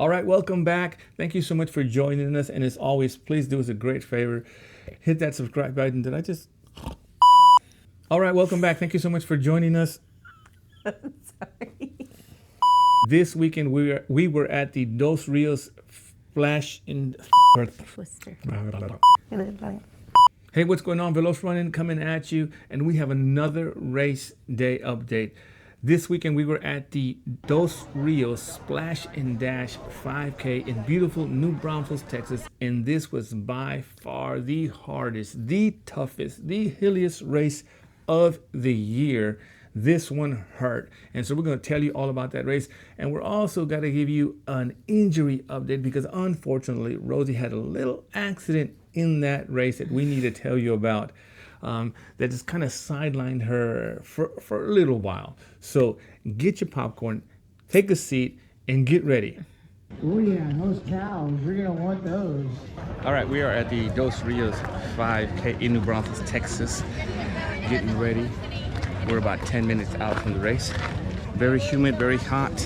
All right, welcome back. Thank you so much for joining us. And as always, please do us a great favor. Hit that subscribe button. Did I just... All right, welcome back. Thank you so much for joining us. Sorry. This weekend, we were at the Dos Rios Flash in... Twister. Hey, what's going on? Veloz Running coming at you. And we have another race day update. This weekend, we were at the Dos Rios Splash and Dash 5K in beautiful New Braunfels, Texas. And this was by far the hardest, the toughest, the hilliest race of the year. This one hurt. And so we're going to tell you all about that race. And we're also going to give you an injury update because unfortunately, Rosie had a little accident in that race that we need to tell you about. That just kind of sidelined her for a little while. So get your popcorn, take a seat, and get ready. Oh yeah, those cows, you're gonna want those. All right, we are at the Dos Rios 5K in New Braunfels, Texas, getting ready. We're about 10 minutes out from the race. Very humid, very hot.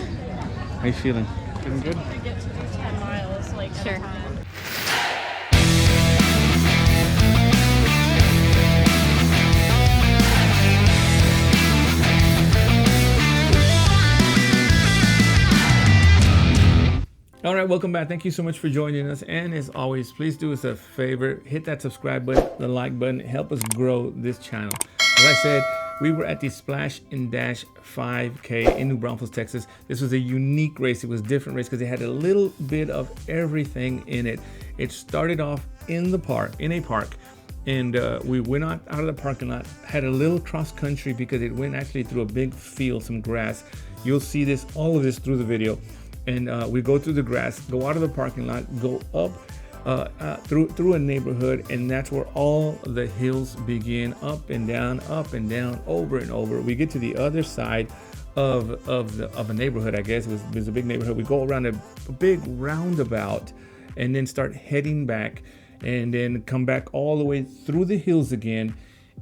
How you feeling? Feeling good? To get to the 10 miles, like Sure. All right, welcome back. Thank you so much for joining us. And as always, please do us a favor. Hit that subscribe button, the like button. Help us grow this channel. As I said, we were at the Splash and Dash 5K in New Braunfels, Texas. This was a unique race. It was a different race because it had a little bit of everything in it. It started off in the park, in a park. And we went out of the parking lot, had a little cross country because it went actually through a big field, some grass. You'll see this, all of this through the video. And we go through the grass, go out of the parking lot, go up through a neighborhood, and that's where all the hills begin, up and down, over and over. We get to the other side of a neighborhood, I guess. It was a big neighborhood. We go around a big roundabout and then start heading back and then come back all the way through the hills again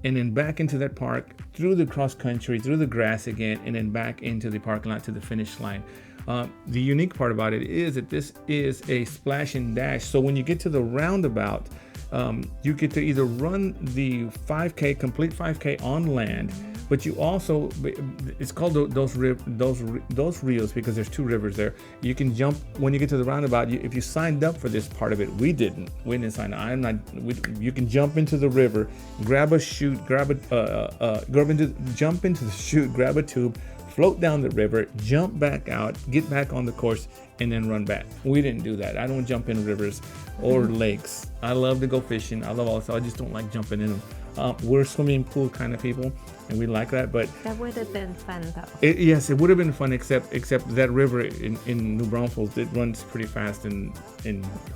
and then back into that park, through the cross country, through the grass again, and then back into the parking lot to the finish line. The unique part about it is that this is a splash and dash. So when you get to the roundabout, you get to either run the 5K, complete 5K on land, but you also, it's called Dos Rios because there's two rivers there. You can jump when you get to the roundabout. If you signed up for this part of it, we didn't sign up. You can jump into the river, grab a chute, jump into the chute, grab a tube, float down the river, jump back out, get back on the course, and then run back. We didn't do that. I don't jump in rivers or lakes. I love to go fishing. I love all this. I just don't like jumping in them. We're swimming pool kind of people, and we like that. But That would have been fun though. yes, it would have been fun, except that river in New Braunfels, it runs pretty fast and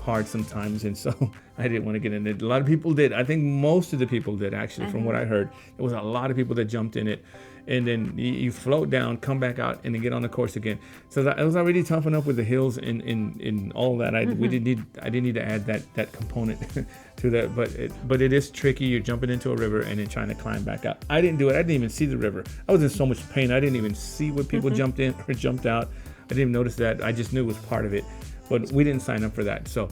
hard sometimes, and so I didn't want to get in it. A lot of people did. I think most of the people did, actually, from what I heard. There was a lot of people that jumped in it. And then you float down, come back out, and then get on the course again. So that it was already tough enough with the hills and all that. I didn't need to add that component to that. But it is tricky. You're jumping into a river and then trying to climb back out. I didn't do it. I didn't even see the river. I was in so much pain. I didn't even see what people jumped in or jumped out. I didn't even notice that. I just knew it was part of it. But we didn't sign up for that. So.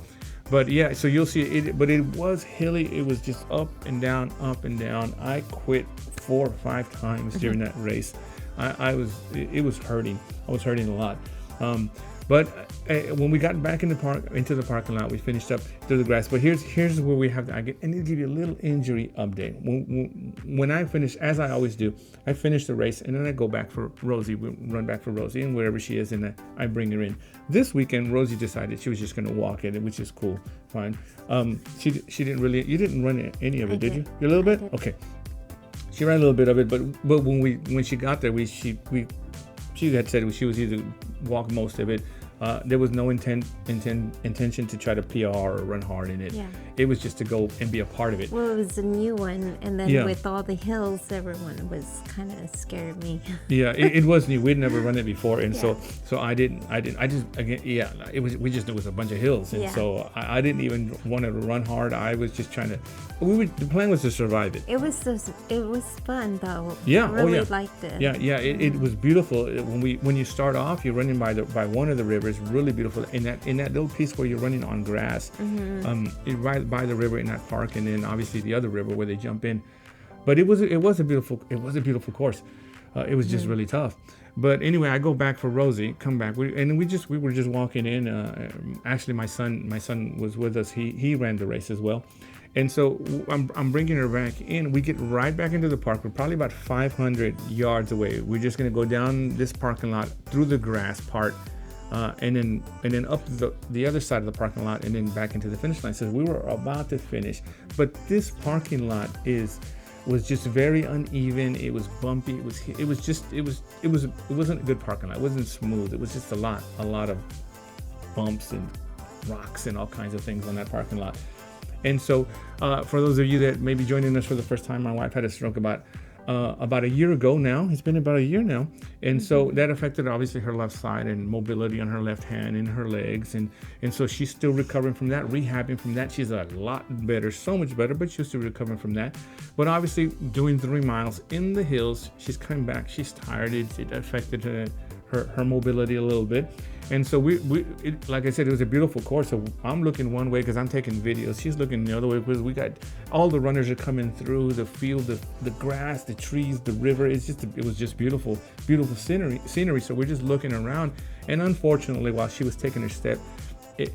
But yeah, so you'll see it, but it was hilly. It was just up and down, up and down. I quit 4 or 5 times during that race. It was hurting. I was hurting a lot. But when we got back into the parking lot, we finished up through the grass. But here's where we have to. I need to give you a little injury update. When I finish, as I always do, I finish the race and then I go back for Rosie. We run back for Rosie, and wherever she is, and I bring her in. This weekend, Rosie decided she was just going to walk it, which is cool, fine. She didn't really. You didn't run any of it, did you? You a little bit? Okay. She ran a little bit of it, but when she got there, she had said she was either walk most of it. There was no intention to try to PR or run hard in it. Yeah. It was just to go and be a part of it. Well, it was a new one, and then Yeah. with all the hills, everyone was kind of scared me. Yeah, it was new. We'd never run it before, and Yeah. so I just again, yeah, we just knew it was a bunch of hills, and Yeah. so I didn't even want to run hard. I was just trying to. The plan was to survive it. It was fun though. Yeah, I oh, really yeah. liked it. Yeah, it was beautiful. When you start off, you're running by one of the rivers. river is really beautiful. In that little piece where you're running on grass, right by the river in that park, and then obviously the other river where they jump in. But it was a beautiful course. It was just really tough. But anyway, I go back for Rosie, come back, we were just walking in. Actually, my son was with us. He ran the race as well, and so I'm bringing her back in. We get right back into the park. We're probably about 500 yards away. We're just gonna go down this parking lot through the grass part, and then up the other side of the parking lot, and then back into the finish line. So we were about to finish, but this parking lot was just very uneven. It was bumpy. It wasn't a good parking lot. It wasn't smooth. It was just a lot of bumps and rocks and all kinds of things on that parking lot. And so for those of you that may be joining us for the first time, my wife had a stroke about a year ago now. It's been about a year now. And so that affected obviously her left side and mobility on her left hand and her legs. And so she's still recovering from that, rehabbing from that. She's a lot better, so much better, but she's still recovering from that. But obviously doing 3 miles in the hills, she's coming back. She's tired. It affected her mobility a little bit. And so like I said, it was a beautiful course. So I'm looking one way because I'm taking videos. She's looking the other way because we got all the runners are coming through the field, the grass, the trees, the river. It was just beautiful scenery. So we're just looking around. And unfortunately, while she was taking her step,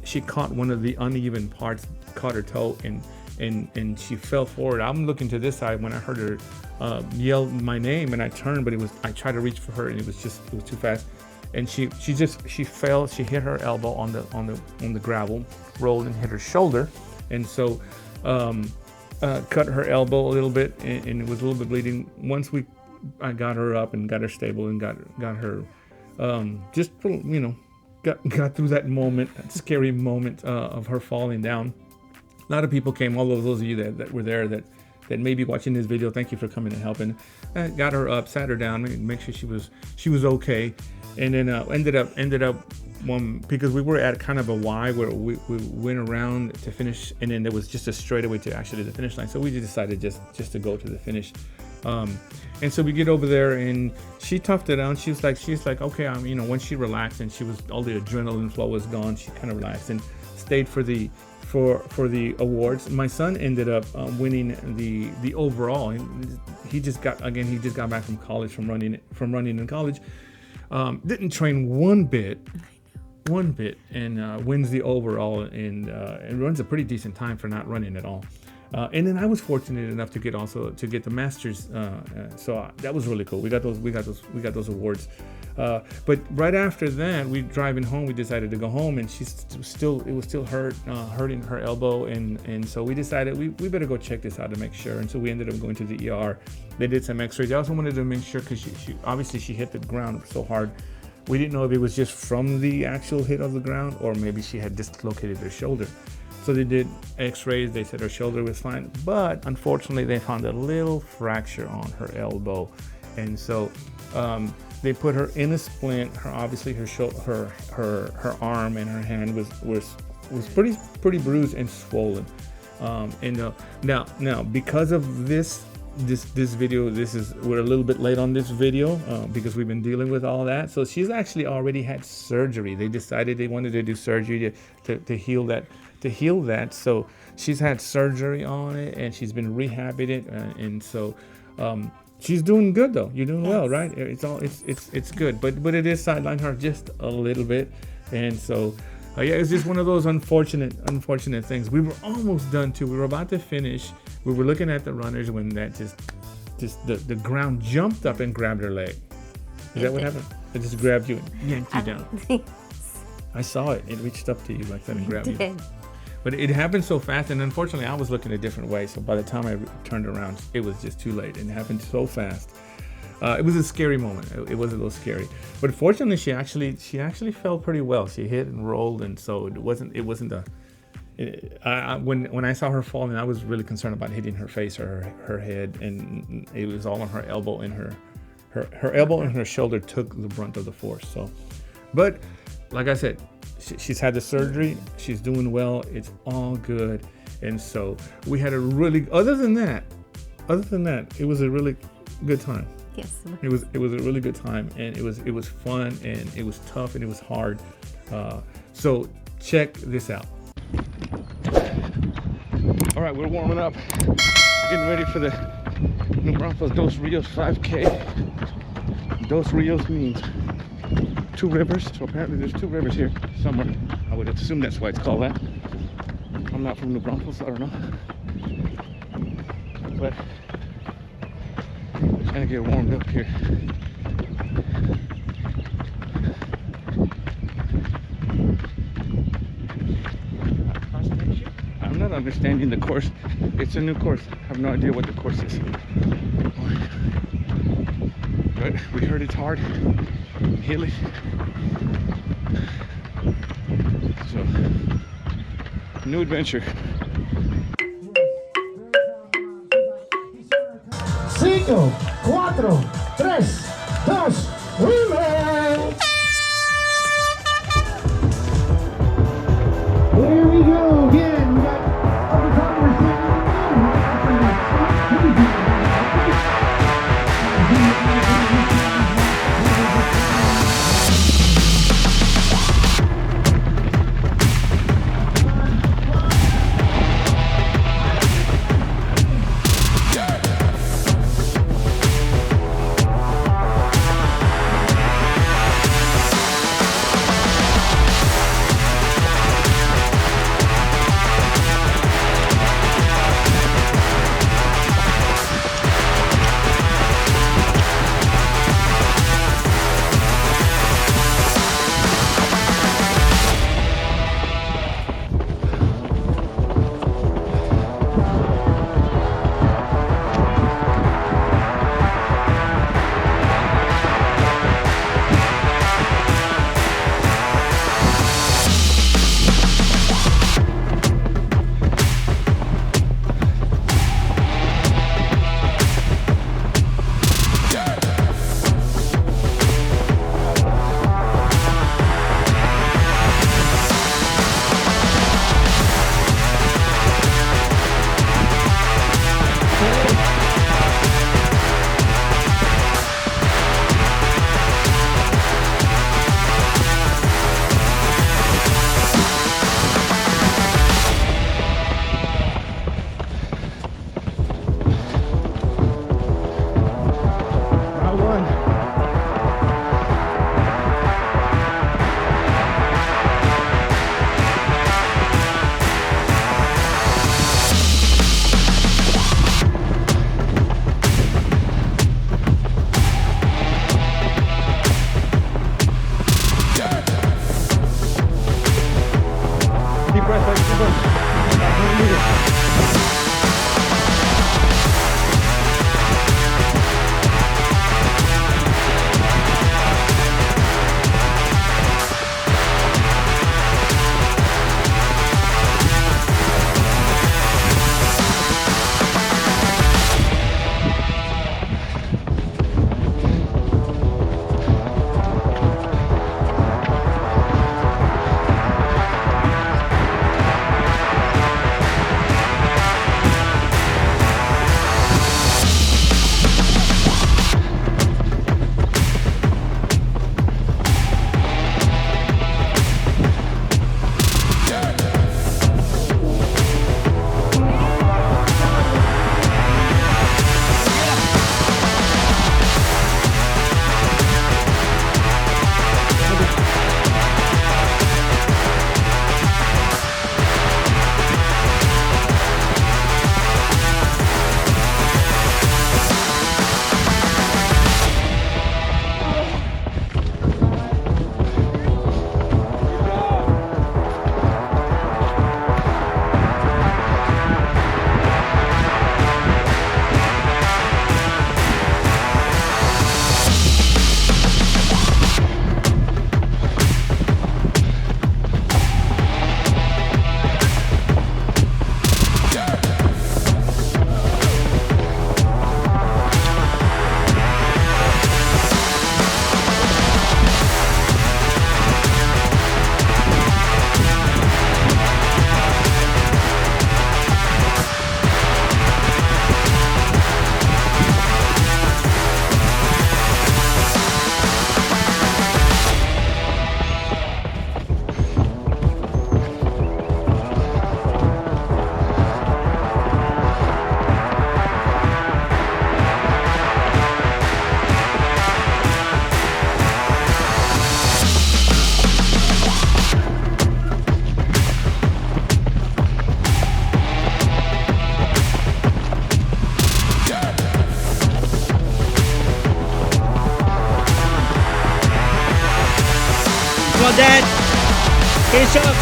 she caught one of the uneven parts, caught her toe, and she fell forward. I'm looking to this side when I heard her yell my name, and I turned, but I tried to reach for her, and it was too fast. And she fell. She hit her elbow on the gravel, rolled and hit her shoulder, and so cut her elbow a little bit, and it was a little bit bleeding. Once I got her up and got her stable and got her got through that moment, that scary moment of her falling down. A lot of people came. All of those of you that were there that may be watching this video, thank you for coming and helping. Got her up, sat her down, make sure she was okay. And then ended up because we were at kind of a Y where we went around to finish, and then there was just a straightaway to actually the finish line. So we decided just to go to the finish. And so we get over there, and she toughed it out. She's like, okay, once she relaxed and all the adrenaline flow was gone, she kind of relaxed and stayed for the awards. My son ended up winning the overall. He just got back from college, from running in college. Didn't train one bit, and wins the overall, and runs a pretty decent time for not running at all. And then I was fortunate enough to get the Masters, so that was really cool. We got those awards. But right after that, we driving home. We decided to go home, and it was still hurting her elbow, and so we decided we better go check this out to make sure. And so we ended up going to the ER. They did some X-rays. I also wanted to make sure because she obviously hit the ground so hard. We didn't know if it was just from the actual hit of the ground or maybe she had dislocated her shoulder. So they did X-rays. They said her shoulder was fine, but unfortunately they found a little fracture on her elbow, and so they put her in a splint. Her arm and her hand was pretty bruised and swollen. And now because of this video, we're a little bit late on this video because we've been dealing with all that. So she's actually already had surgery. They decided they wanted to do surgery to heal that. So she's had surgery on it, and she's been rehabbing it, and so she's doing good though. You're doing well, right? It's good, but it is sidelined her just a little bit, and so it's just one of those unfortunate things. We were almost done too. We were about to finish. We were looking at the runners when that just the ground jumped up and grabbed her leg. Is that what happened? It just grabbed you and yanked you down. I saw it. It reached up to you like that and grabbed you. But it happened so fast, and unfortunately, I was looking a different way. So by the time I turned around, it was just too late, and it happened so fast. It was a scary moment. It was a little scary, but fortunately, she actually felt pretty well. She hit and rolled, and so it wasn't when I saw her falling, I was really concerned about hitting her face or her head, and it was all on her elbow, and her elbow and her shoulder took the brunt of the force. So, but like I said, she's had the surgery. She's doing well. It's all good, and so we had other than that, it was a really good time. Yes. It was a really good time, and it was fun, and it was tough, and it was hard. So check this out. All right, we're warming up, getting ready for the New Braunfels Dos Rios 5K. Dos Rios means 2 rivers, so apparently there's 2 rivers here somewhere. I would assume that's why it's called that. I'm not from New Braunfels, so I don't know. But trying to get warmed up here. I'm not understanding the course. It's a new course. I have no idea what the course is. But we heard it's hard and hilly. So, new adventure. 5, 4, 3, 2, 1. Here we go again. We got Finish up.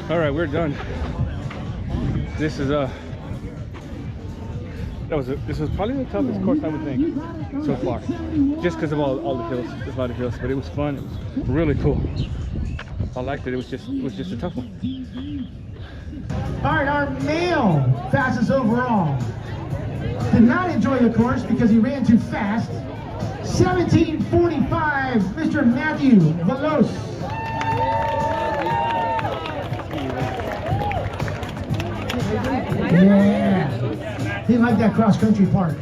All right, we're done. This is this was probably the toughest course I would think so far, just because of all the hills. There's a lot of hills, but it was fun. It was really cool. I liked it. It was just a tough one. All right, our male fastest overall did not enjoy the course because he ran too fast. 17:45, Mr. Matthew Velos. Yeah, he liked that cross-country part.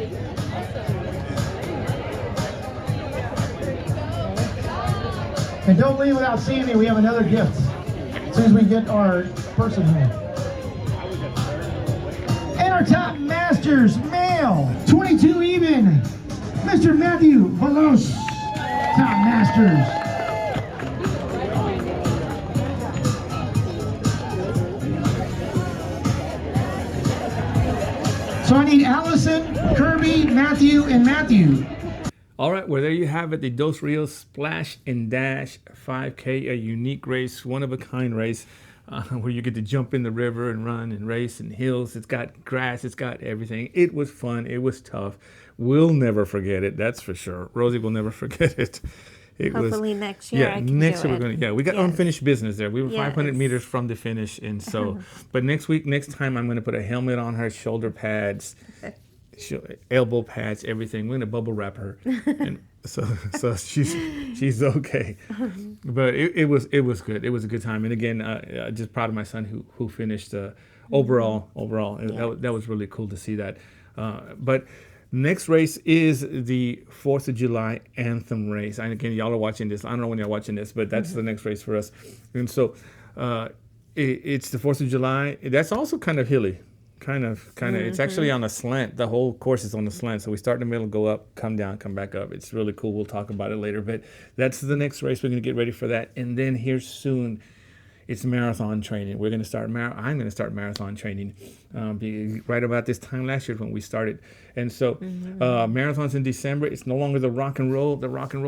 And don't leave without seeing me. We have another gift as soon as we get our person here. And our top masters, male, 22 even, Mr. Matthew Velos, top masters. So I need Allison, Kirby, Matthew, and Matthew. All right, well, there you have it, the Dos Rios Splash and Dash 5K, a unique race, one-of-a-kind race, where you get to jump in the river and run and race and hills. It's got grass, it's got everything. It was fun, it was tough. We'll never forget it, that's for sure. Rosie will never forget it. Hopefully next year I can next do year it. we're gonna. Yeah, we got unfinished business there. We were 500 Yes. meters from the finish, and so. But next time I'm gonna put a helmet on her, shoulder pads, elbow pads, everything. We're gonna bubble wrap her, and so she's okay. But it was good. It was a good time, and again, just proud of my son who finished overall. That was really cool to see that. But next race is the 4th of July anthem race. And again, y'all are watching this. I don't know when y'all watching this, but that's the next race for us. And so it's the 4th of July. That's also kind of hilly. Kind of. It's actually on a slant. The whole course is on a slant. So we start in the middle, go up, come down, come back up. It's really cool. We'll talk about it later. But that's the next race. We're going to get ready for that. And then here soon, it's marathon training. We're going to start. I'm going to start marathon training right about this time last year when we started. And so marathons in December. It's no longer the rock and roll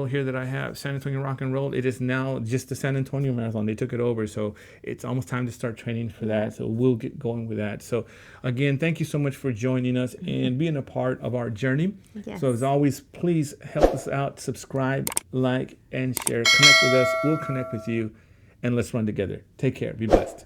here that I have, San Antonio Rock and Roll. It is now just the San Antonio Marathon. They took it over, so it's almost time to start training for that. So we'll get going with that. So again, thank you so much for joining us and being a part of our journey. Yes. So as always, please help us out. Subscribe, like, and share. Connect with us. We'll connect with you. And let's run together. Take care. Be blessed.